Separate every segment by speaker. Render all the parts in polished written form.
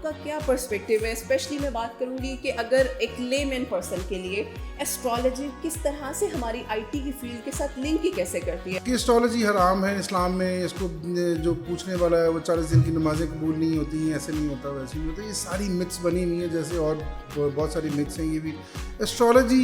Speaker 1: आपका क्या पर्सपेक्टिव है? स्पेशली मैं बात करूंगी कि अगर एक लेमैन पर्सन के लिए एस्ट्रोलॉजी किस तरह से हमारी आईटी की फील्ड के साथ लिंक ही कैसे करती है?
Speaker 2: कि एस्ट्रोलॉजी हराम है इस्लाम में, इसको जो पूछने वाला है वो 40 दिन की नमाजें कबूल नहीं होती हैं, ऐसे नहीं होता वैसे नहीं होता, ये सारी मिथ्स बनी हुई हैं, जैसे और बहुत सारी मिथ्स हैं। ये भी एस्ट्रोलॉजी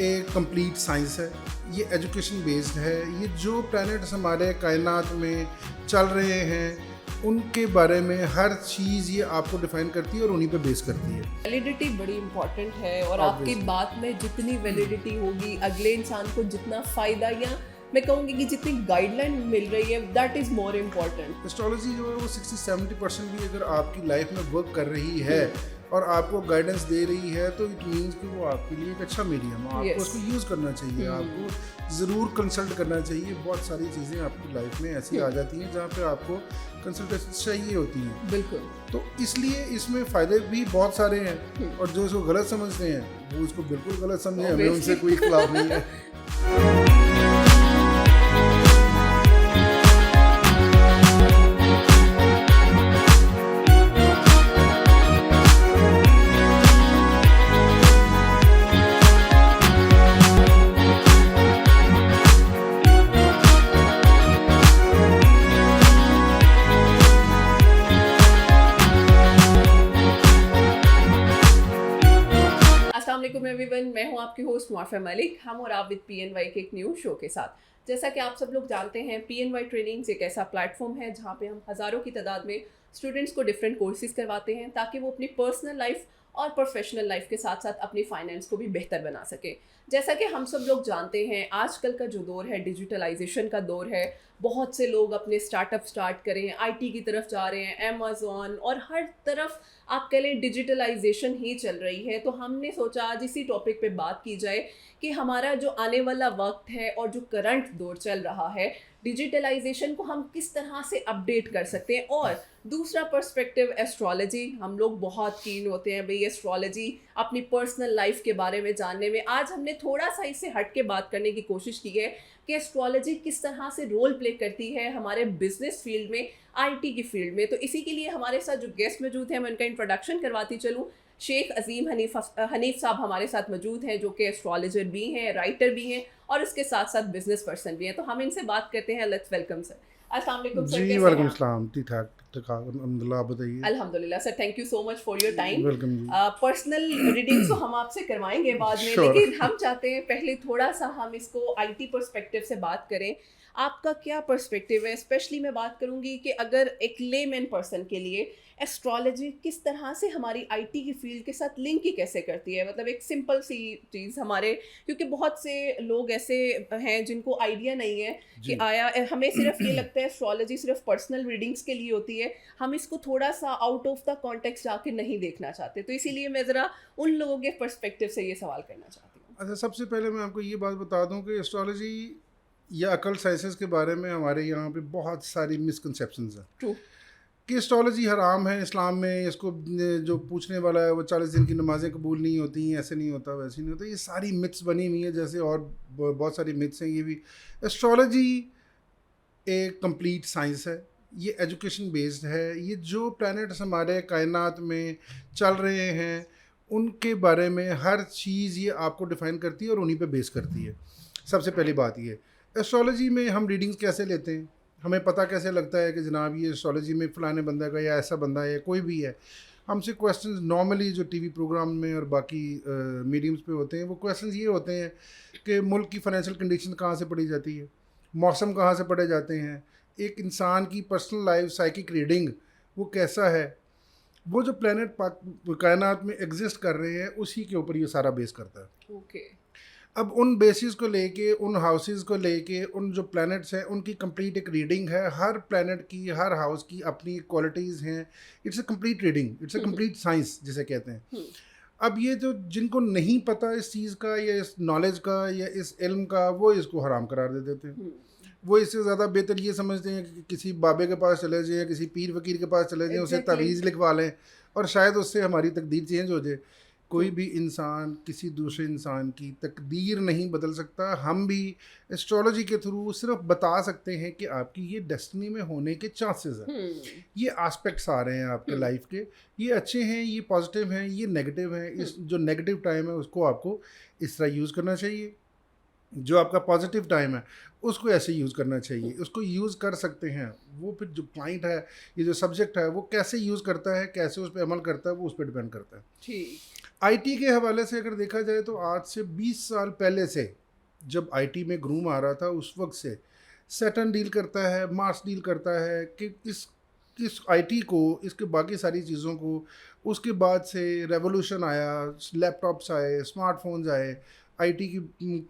Speaker 2: एक कंप्लीट साइंस है, ये एजुकेशन बेस्ड है। ये जो प्लैनेट्स हमारे कायनात में चल रहे हैं उनके बारे में हर चीज़ ये आपको डिफाइन करती है और उन्हीं पे बेस करती है।
Speaker 1: वैलिडिटी बड़ी इंपॉर्टेंट है और आपकी बात में जितनी वैलिडिटी होगी, अगले इंसान को जितना फ़ायदा या मैं कहूँगी कि जितनी गाइडलाइन मिल रही है, that is more important.
Speaker 2: Astrology जो है वो 60-70% भी अगर आपकी लाइफ में वर्क कर रही है और आपको गाइडेंस दे रही है तो इट मीन्स कि वो आपके लिए एक अच्छा मीडियम है, आपको उसको यूज़ करना चाहिए, आपको ज़रूर कंसल्ट करना चाहिए। बहुत सारी चीज़ें आपकी लाइफ में ऐसी आ जाती हैं जहाँ पे आपको कंसल्टेशन चाहिए होती हैं।
Speaker 1: बिल्कुल।
Speaker 2: तो इसलिए इसमें फ़ायदे भी बहुत सारे हैं और जो इसको गलत समझते हैं वो इसको बिल्कुल गलत समझे, हमें उनसे कोई खिलाफ नहीं है।
Speaker 1: अस्सलामुअलैकुम एवरीवन, मैं हूं आपकी होस्ट मुआफ़ा मलिक। हम और आप विद PNY के एक न्यू शो के साथ। जैसा कि आप सब लोग जानते हैं, PNY ट्रेनिंग्स एक ऐसा प्लेटफॉर्म है जहां पे हम हज़ारों की तादाद में स्टूडेंट्स को डिफरेंट कोर्सेज करवाते हैं ताकि वो अपनी पर्सनल लाइफ और प्रोफेशनल लाइफ के साथ साथ अपनी फाइनेंस को भी बेहतर बना सके। जैसा कि हम सब लोग जानते हैं, आजकल का जो दौर है डिजिटलाइजेशन का दौर है। बहुत से लोग अपने स्टार्टअप स्टार्ट करें हैं, IT की तरफ जा रहे हैं, अमेज़ॉन और हर तरफ आप कह लें डिजिटलाइजेशन ही चल रही है। तो हमने सोचा आज इसी टॉपिक पे बात की जाए कि हमारा जो आने वाला वक्त है और जो करंट दौर चल रहा है, डिजिटलाइजेशन को हम किस तरह से अपडेट कर सकते हैं। और दूसरा पर्सपेक्टिव एस्ट्रोलॉजी, हम लोग बहुत कीन होते हैं भाई एस्ट्रोलॉजी अपनी पर्सनल लाइफ के बारे में जानने में। आज हमने थोड़ा सा इससे हट के बात करने की कोशिश की है कि एस्ट्रोलॉजी किस तरह से रोल प्ले करती है हमारे बिजनेस फील्ड में, IT की फील्ड में। तो इसी के लिए हमारे साथ जो गेस्ट मौजूद हैं मैं उनका इंट्रोडक्शन करवाती चलूँ। शेख अजीम हनीफ साहब हमारे साथ मौजूद हैं जो कि एस्ट्रोलॉजर भी हैं, राइटर भी हैं और उसके साथ साथ बिजनेस पर्सन भी हैं। तो हम इनसे बात करते हैं। Let's welcome sir. अस्सलाम वालेकुम सर।
Speaker 2: जी वालेकुम सलाम। ठीक ठाक अल्हम्दुलिल्लाह, आप बताइए।
Speaker 1: अल्हम्दुलिल्लाह sir, thank you so much for your time.
Speaker 2: Welcome ji.
Speaker 1: Personal readings तो हम आपसे करवाएंगे बाद में, लेकिन हम चाहते हैं पहले थोड़ा सा हम इसको IT पर्सपेक्टिव से बात करें। आपका क्या पर्सपेक्टिव है? स्पेशली मैं बात करूंगी कि अगर एक लेमैन पर्सन के लिए एस्ट्रोलॉजी किस तरह से हमारी IT की फील्ड के साथ लिंक ही कैसे करती है। मतलब एक सिंपल सी चीज़ हमारे, क्योंकि बहुत से लोग ऐसे हैं जिनको आइडिया नहीं है कि आया, हमें सिर्फ ये लगता है एस्ट्रोलॉजी सिर्फ पर्सनल रीडिंग्स के लिए होती है, हम इसको थोड़ा सा आउट ऑफ द कॉन्टेक्स्ट जाके नहीं देखना चाहते। तो इसीलिए मैं ज़रा उन लोगों के पर्सपेक्टिव से ये सवाल करना चाहती हूँ।
Speaker 2: अच्छा, सबसे पहले मैं आपको ये बात बता दूं कि एस्ट्रोलॉजी या अकल साइंसेस के बारे में हमारे यहाँ पे बहुत सारी मिसकंसेप्शंस हैं।
Speaker 1: ट्रू।
Speaker 2: कि एस्ट्रोलॉजी हराम है इस्लाम में, इसको जो पूछने वाला है वो 40 दिन की नमाजें कबूल नहीं होती हैं, ऐसे नहीं होता वैसे नहीं होता, ये सारी मिथ्स बनी हुई हैं, जैसे और बहुत सारी मिथ्स हैं। ये भी एस्ट्रोलॉजी एक कंप्लीट साइंस है, ये एजुकेशन बेस्ड है। ये जो प्लैनेट्स हमारे कायनात में चल रहे हैं उनके बारे में हर चीज़ ये आपको डिफ़ाइन करती है और उन्हीं पे बेस करती है। सबसे पहली बात ये, एस्ट्रोलॉजी में हम रीडिंग्स कैसे लेते हैं, हमें पता कैसे लगता है कि जनाब ये एस्ट्रोलॉजी में फ़लाने बंदा का या ऐसा बंदा है या कोई भी है। हमसे क्वेश्चंस नॉर्मली जो TV प्रोग्राम में और बाकी मीडियम्स पे होते हैं, वो क्वेश्चंस ये होते हैं कि मुल्क की फाइनेंशियल कंडीशन कहाँ से पढ़ी जाती है, मौसम कहाँ से पढ़े जाते हैं, एक इंसान की पर्सनल लाइफ साइकिक रीडिंग वो कैसा है, वो जो प्लैनेट कायनात में एग्जिस्ट कर रहे हैं उसी के ऊपर ये सारा बेस करता है।
Speaker 1: ओके।
Speaker 2: अब उन बेसिस को लेके, उन हाउसेस को लेके, उन जो प्लैनेट्स हैं उनकी कंप्लीट एक रीडिंग है। हर प्लैनेट की, हर हाउस की अपनी क्वालिटीज़ हैं। It's a complete reading, it's a complete science जिसे कहते हैं। अब ये जो जिनको नहीं पता इस चीज़ का या इस नॉलेज का या इस इल्म का, वो इसको हराम करार दे देते हैं। वो इससे ज़्यादा बेहतर ये समझते हैं कि किसी बाबे के पास चले जाएँ, किसी पीर फ़कीर के पास चले जाएँ, उसे तावीज़ लिखवा लें और शायद उससे हमारी तकदीर चेंज हो जाए। कोई भी इंसान किसी दूसरे इंसान की तकदीर नहीं बदल सकता। हम भी एस्ट्रोलॉजी के थ्रू सिर्फ बता सकते हैं कि आपकी ये डेस्टिनी में होने के चांसेस हैं। ये एस्पेक्ट्स आ रहे हैं आपके लाइफ के, ये अच्छे हैं, ये पॉजिटिव हैं, ये नेगेटिव हैं। इस जो नेगेटिव टाइम है उसको आपको इस तरह यूज़ करना चाहिए, जो आपका पॉजिटिव टाइम है उसको ऐसे यूज़ करना चाहिए। उसको यूज़ कर सकते हैं, वो फिर जो क्लाइंट है, ये जो सब्जेक्ट है, वो कैसे यूज़ करता है, कैसे उस पर अमल करता है, वो उस पर डिपेंड करता है।
Speaker 1: ठीक।
Speaker 2: आईटी के हवाले से अगर देखा जाए तो आज से 20 साल पहले से, जब आईटी में ग्रूम आ रहा था, उस वक्त से सैटर्न डील करता है, मार्स डील करता है कि इस आईटी को, इसके बाकी सारी चीज़ों को। उसके बाद से रेवोल्यूशन आया, लैपटॉप्स आए, स्मार्टफोन्स आए, आईटी की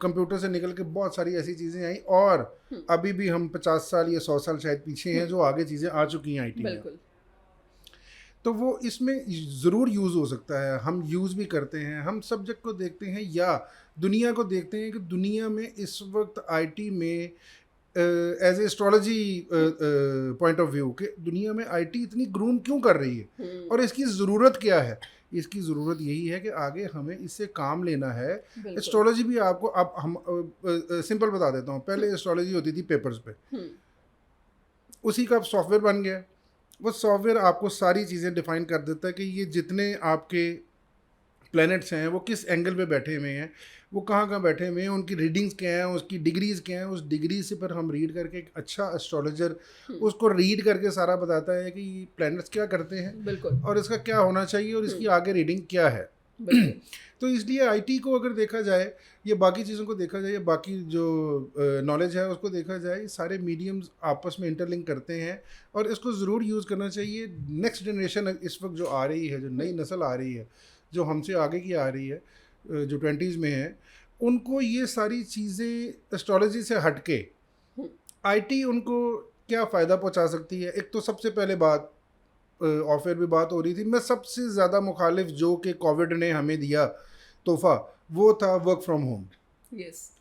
Speaker 2: कंप्यूटर से निकल के बहुत सारी ऐसी चीज़ें आई, और अभी भी हम 50 साल या 100 साल शायद पीछे हैं, जो आगे चीज़ें आ चुकी हैं आईटी में। तो वो इसमें ज़रूर यूज़ हो सकता है, हम यूज़ भी करते हैं। हम सब्जेक्ट को देखते हैं या दुनिया को देखते हैं कि दुनिया में इस वक्त आईटी में as astrology point of view कि दुनिया में आईटी इतनी ग्रूम क्यों कर रही है और इसकी ज़रूरत क्या है। इसकी ज़रूरत यही है कि आगे हमें इससे काम लेना है। एस्ट्रोलॉजी भी आपको, अब हम सिंपल बता देता हूँ, पहले एस्ट्रोलॉजी होती थी पेपर्स पे, उसी का सॉफ्टवेयर बन गया। वो सॉफ्टवेयर आपको सारी चीज़ें डिफ़ाइन कर देता है कि ये जितने आपके प्लैनेट्स हैं वो किस एंगल पे बैठे हुए हैं, वो कहाँ कहाँ बैठे हुए हैं, उनकी रीडिंग्स क्या हैं, उसकी डिग्रीज़ क्या हैं। उस डिग्री से पर हम रीड करके, एक अच्छा एस्ट्रोलॉजर उसको रीड करके सारा बताता है कि ये प्लैनेट्स क्या करते हैं और इसका क्या होना चाहिए और इसकी आगे रीडिंग क्या है। तो इसलिए आईटी को अगर देखा जाए, ये बाकी चीज़ों को देखा जाए, बाकी जो नॉलेज है उसको देखा जाए, सारे मीडियम्स आपस में इंटरलिंक करते हैं और इसको ज़रूर यूज़ करना चाहिए। नेक्स्ट जनरेशन इस वक्त जो आ रही है, जो नई नस्ल आ रही है, जो हमसे आगे की आ रही है, जो 20s में है, उनको ये सारी चीज़ें एस्ट्रोलॉजी से हट के आईटी उनको क्या फ़ायदा पहुंचा सकती है। एक तो सबसे पहले बात, ऑफ एयर भी बात हो रही थी, मैं सबसे ज़्यादा मुखालिफ जो कि कोविड ने हमें दिया तोहफा, वो था वर्क फ्रॉम होम।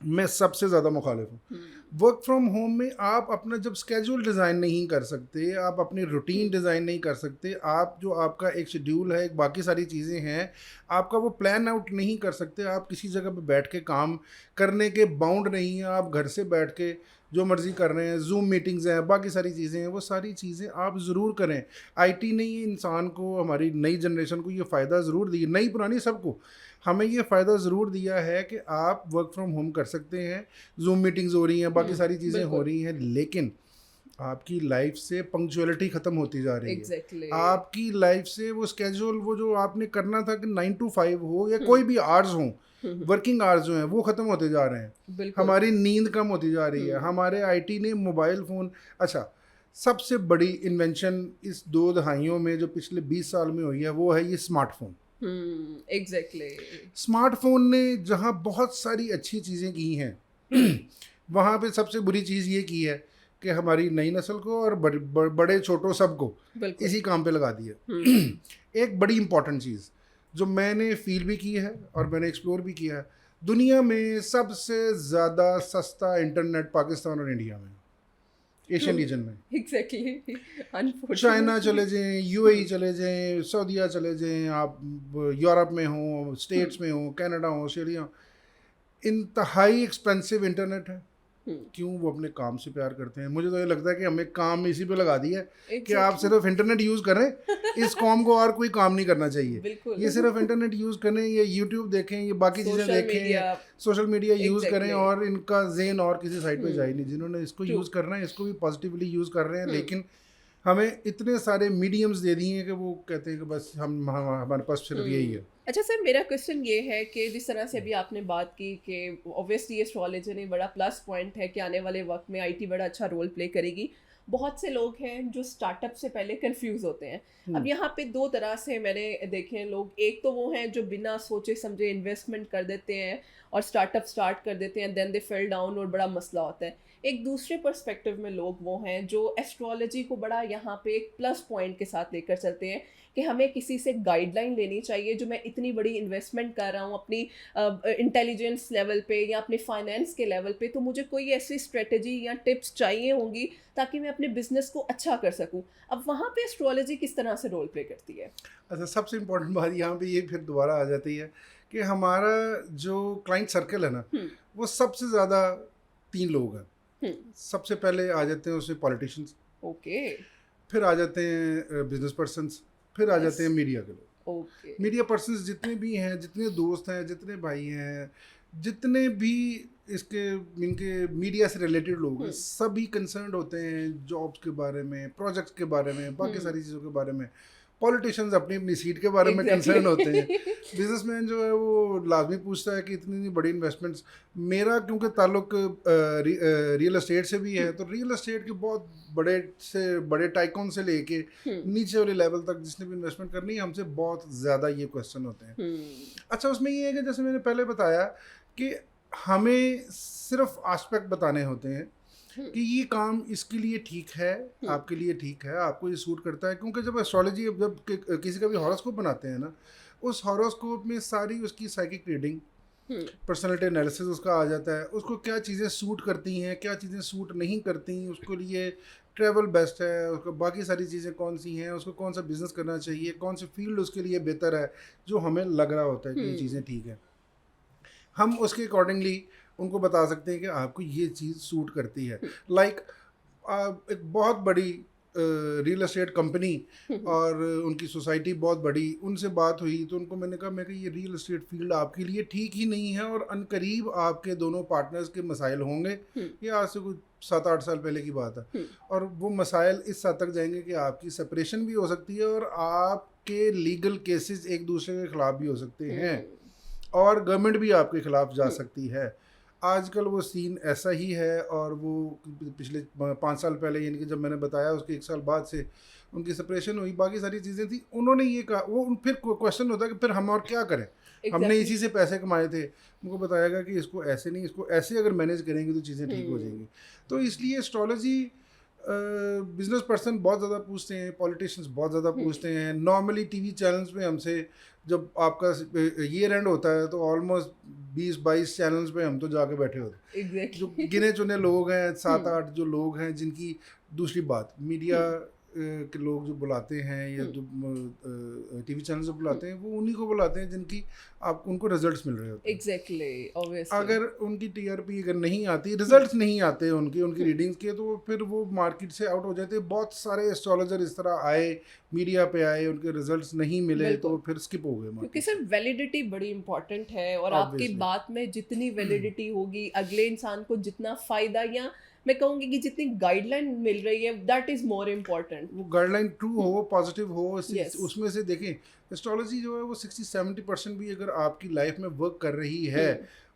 Speaker 2: मैं सबसे ज़्यादा मुखालिफ हूँ। वर्क फ्रॉम होम में आप अपना जब स्केड्यूल डिज़ाइन नहीं कर सकते, आप अपनी रूटीन डिज़ाइन नहीं कर सकते, आप जो आपका एक शेड्यूल है, एक बाकी सारी चीज़ें हैं, आपका वो प्लान आउट नहीं कर सकते। आप किसी जगह पे बैठ के काम करने के बाउंड नहीं हैं, आप घर से बैठ के जो मर्ज़ी कर रहे हैं, जूम मीटिंग्स हैं, बाकी सारी चीज़ें हैं, वो सारी चीज़ें आप ज़रूर करें। आईटी ने ये इंसान को, हमारी नई जनरेशन को ये फ़ायदा ज़रूर दिया, नई पुरानी सबको हमें ये फ़ायदा ज़रूर दिया है कि आप वर्क फ्रॉम होम कर सकते हैं, जूम मीटिंग्स हो रही हैं, बाकी सारी चीज़ें हो रही हैं, लेकिन आपकी लाइफ से पंक्चुअलिटी ख़त्म होती जा रही है। आपकी लाइफ से वो स्केड्यूल, वो जो आपने करना था कि 9 to 5 हो या कोई भी आवर्स हों, वर्किंग आवर्स जो हैं वो ख़त्म होते जा रहे हैं। हमारी नींद कम होती जा रही है। हमारे आईटी ने मोबाइल फ़ोन, अच्छा, सबसे बड़ी इन्वेंशन इस 2 दहाइयों में जो पिछले 20 साल में हुई है, वो है ये स्मार्टफोन। स्मार्टफोन ने जहाँ बहुत सारी अच्छी चीज़ें की हैं वहाँ पे सबसे बुरी चीज़ ये की है कि हमारी नई नस्ल को और बड़े छोटों सबको इसी काम पे लगा दिया। एक बड़ी इंपॉर्टेंट चीज़ जो मैंने फील भी की है और मैंने एक्सप्लोर भी किया है, दुनिया में सबसे ज़्यादा सस्ता इंटरनेट पाकिस्तान और इंडिया में, एशियन रीजन में। चाइना चले जाएं, यूएई चले जाएं, सऊदीया चले जाएं, आप यूरोप में हो, स्टेट्स में हो, कनाडा हो, ऑस्ट्रेलिया, इंतहाई एक्सपेंसिव इंटरनेट है। क्यों? वो अपने काम से प्यार करते हैं। मुझे तो ये लगता है कि हमें काम इसी पे लगा दिया है कि आप सिर्फ इंटरनेट यूज़ करें, इस कॉम को और कोई काम नहीं करना चाहिए। ये सिर्फ इंटरनेट यूज़ करें, ये यूट्यूब देखें, ये बाकी चीज़ें देखें, सोशल मीडिया यूज़ करें और इनका ज़हन और किसी साइड पे जाए नहीं। जिन्होंने इसको यूज़ करना है, इसको भी पॉजिटिवली यूज़ कर रहे हैं, लेकिन हमें इतने सारे मीडियम्स दे दिए हैं कि वो कहते हैं कि बस हमारे पास सिर्फ यही है।
Speaker 1: अच्छा सर, मेरा क्वेश्चन ये है कि जिस तरह से अभी आपने बात की कि ऑब्वियसली एस्ट्रोलॉजी ने बड़ा प्लस पॉइंट है कि आने वाले वक्त में आईटी बड़ा अच्छा रोल प्ले करेगी। बहुत से लोग हैं जो स्टार्टअप से पहले कंफ्यूज होते हैं। अब यहाँ पे 2 तरह से मैंने देखे हैं लोग। एक तो वो हैं जो बिना सोचे समझे इन्वेस्टमेंट कर देते हैं और स्टार्टअप स्टार्ट कर देते हैं, देन दे फेल डाउन और बड़ा मसला होता है। एक दूसरे पर्सपेक्टिव में लोग वो हैं जो एस्ट्रोलॉजी को बड़ा यहाँ पे एक प्लस पॉइंट के साथ लेकर चलते हैं कि हमें किसी से गाइडलाइन लेनी चाहिए। जो मैं इतनी बड़ी इन्वेस्टमेंट कर रहा हूँ अपनी इंटेलिजेंस लेवल पे या अपने फाइनेंस के लेवल पे, तो मुझे कोई ऐसी स्ट्रेटजी या टिप्स चाहिए होंगी ताकि मैं अपने बिजनेस को अच्छा कर सकूँ। अब वहाँ पे एस्ट्रोलॉजी किस तरह से रोल प्ले करती है?
Speaker 2: अच्छा, सबसे इम्पोर्टेंट बात यहाँ पे ये फिर दोबारा आ जाती है कि हमारा जो क्लाइंट सर्कल है ना, वो सबसे ज़्यादा 3 लोग हैं। सबसे पहले आ जाते हैं उसमें पॉलिटिशियंस,
Speaker 1: ओके,
Speaker 2: फिर आ जाते हैं बिजनेस पर्सन्स, फिर आ जाते हैं मीडिया के लोग।
Speaker 1: ओके,
Speaker 2: मीडिया पर्सन्स जितने भी हैं, जितने दोस्त हैं, जितने भाई हैं, जितने भी इसके इनके मीडिया से रिलेटेड लोग हैं, सभी कंसर्न्ड होते हैं जॉब्स के बारे में, प्रोजेक्ट्स के बारे में, बाकी सारी चीज़ों के बारे में। पॉलिटिशियंस अपनी अपनी सीट के बारे में कंसर्न होते हैं। बिजनेसमैन जो है वो लाजमी पूछता है कि इतनी बड़ी इन्वेस्टमेंट्स, मेरा क्योंकि ताल्लुक रियल एस्टेट से भी है, तो रियल एस्टेट के बहुत बड़े से बड़े टाइकॉन से लेके नीचे वाले लेवल तक जिसने भी इन्वेस्टमेंट करनी है, हमसे बहुत ज़्यादा ये क्वेश्चन होते हैं। अच्छा, उसमें ये है कि जैसे मैंने पहले बताया कि हमें सिर्फ एस्पेक्ट बताने होते हैं कि ये काम इसके लिए ठीक है, आपके लिए ठीक है, आपको ये सूट करता है। क्योंकि जब एस्ट्रोलॉजी, जब किसी का भी हॉरोस्कोप बनाते हैं ना, उस हॉरोस्कोप में सारी उसकी साइकिक रीडिंग, पर्सनालिटी एनालिसिस उसका आ जाता है, उसको क्या चीज़ें सूट करती हैं, क्या चीज़ें सूट नहीं करती, उसके लिए ट्रैवल बेस्ट है, उसको बाकी सारी चीज़ें कौन सी हैं, उसको कौन सा बिज़नेस करना चाहिए, कौन सी फील्ड उसके लिए बेहतर है, जो हमें लग रहा होता है कि ये चीज़ें ठीक है। हम उसके अकॉर्डिंगली उनको बता सकते हैं कि आपको ये चीज़ सूट करती है। लाइक एक बहुत बड़ी रियल एस्टेट कंपनी और उनकी सोसाइटी बहुत बड़ी, उनसे बात हुई तो उनको मैंने कहा ये रियल एस्टेट फील्ड आपके लिए ठीक ही नहीं है और अनकरीब आपके दोनों पार्टनर्स के मसाइल होंगे। ये आज से कुछ 7-8 साल पहले की बात है, और वो मसाइल इस हद तक जाएंगे कि आपकी सेपरेशन भी हो सकती है और आपके लीगल केसेस एक दूसरे के खिलाफ भी हो सकते हैं और गवर्नमेंट भी आपके खिलाफ जा सकती है। आजकल वो सीन ऐसा ही है, और वो पिछले 5 साल पहले, यानी कि जब मैंने बताया उसके 1 साल बाद से उनकी सेपरेशन हुई, बाकी सारी चीज़ें थी। उन्होंने ये कहा, वो फिर क्वेश्चन होता है कि फिर हम और क्या करें, हमने इसी से पैसे कमाए थे। उनको बताया गया कि इसको ऐसे नहीं, इसको ऐसे अगर मैनेज करेंगे तो चीज़ें ठीक हो जाएंगी। तो इसलिए एस्ट्रोलॉजी बिजनेस पर्सन बहुत ज़्यादा पूछते हैं, पॉलिटिशियंस बहुत ज़्यादा पूछते हैं। नॉर्मली टीवी चैनल्स पे हमसे जब आपका ईयर एंड होता है तो ऑलमोस्ट 20-22 चैनल्स पे हम तो जाके बैठे होते हैं।
Speaker 1: Exactly.
Speaker 2: जो गिने चुने लोग हैं, 7-8 जो लोग हैं जिनकी, दूसरी बात मीडिया के लोग जो बुलाते हैं या जो टीवी चैनल से बुलाते हैं, वो उन्हीं को बुलाते हैं जिनकी आप उनको रिजल्ट्स मिल रहे होते हैं।
Speaker 1: Exactly, obviously.
Speaker 2: अगर उनकी टीआरपी अगर नहीं आती, रिजल्ट्स नहीं आते उनकी रीडिंग्स के, तो फिर वो मार्केट से आउट हो जाते हैं। बहुत सारे एस्ट्रोलॉजर इस तरह आए, मीडिया पे आए, उनके रिजल्ट्स नहीं मिले तो फिर स्किप हो गए।
Speaker 1: क्योंकि सर वैलिडिटी बड़ी इंपॉर्टेंट है, और आपकी बात में जितनी वैलिडिटी होगी, अगले इंसान को जितना फ़ायदा, या मैं कहूँगी कि जितनी गाइडलाइन मिल रही है, दैट इज़ मोर इम्पॉर्टेंट।
Speaker 2: वो गाइडलाइन ट्रू हो, पॉजिटिव हो, उसमें से देखें एस्ट्रोलॉजी जो है वो 60-70% भी अगर आपकी लाइफ में वर्क कर रही है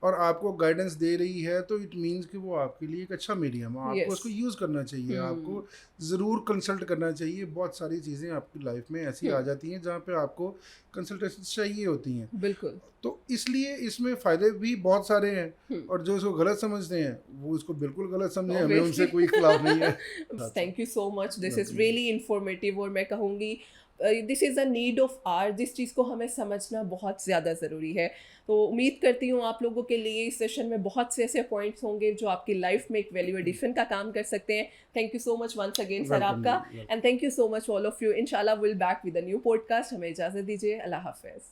Speaker 2: और आपको गाइडेंस दे रही है, तो इट मीन्स कि वो आपके लिए एक अच्छा मीडियम है। आपको उसको यूज़ करना चाहिए, आपको ज़रूर कंसल्ट करना चाहिए। बहुत सारी चीज़ें आपकी लाइफ में ऐसी आ जाती हैं जहाँ पे आपको कंसल्टेशन चाहिए होती हैं।
Speaker 1: बिल्कुल।
Speaker 2: तो इसलिए इसमें फ़ायदे भी बहुत सारे हैं, और जो इसको गलत समझते हैं वो इसको बिल्कुल गलत समझें, हमें उनसे कोई खिलाफ नहीं है।
Speaker 1: Thank you so much, this is really informative, और मैं कहूँगी this is a need of hour. जिस चीज़ को हमें समझना बहुत ज़्यादा ज़रूरी है। तो उम्मीद करती हूँ आप लोगों के लिए इस सेशन में बहुत से ऐसे पॉइंट्स होंगे जो आपकी लाइफ में एक वैल्यू एडिशन का काम कर सकते हैं। Thank you so much once again sir आपका, and thank you so much all of you. इंशाल्लाह will back with a new podcast. हमें इजाज़त दीजिए, अल्लाह हाफ़िज़।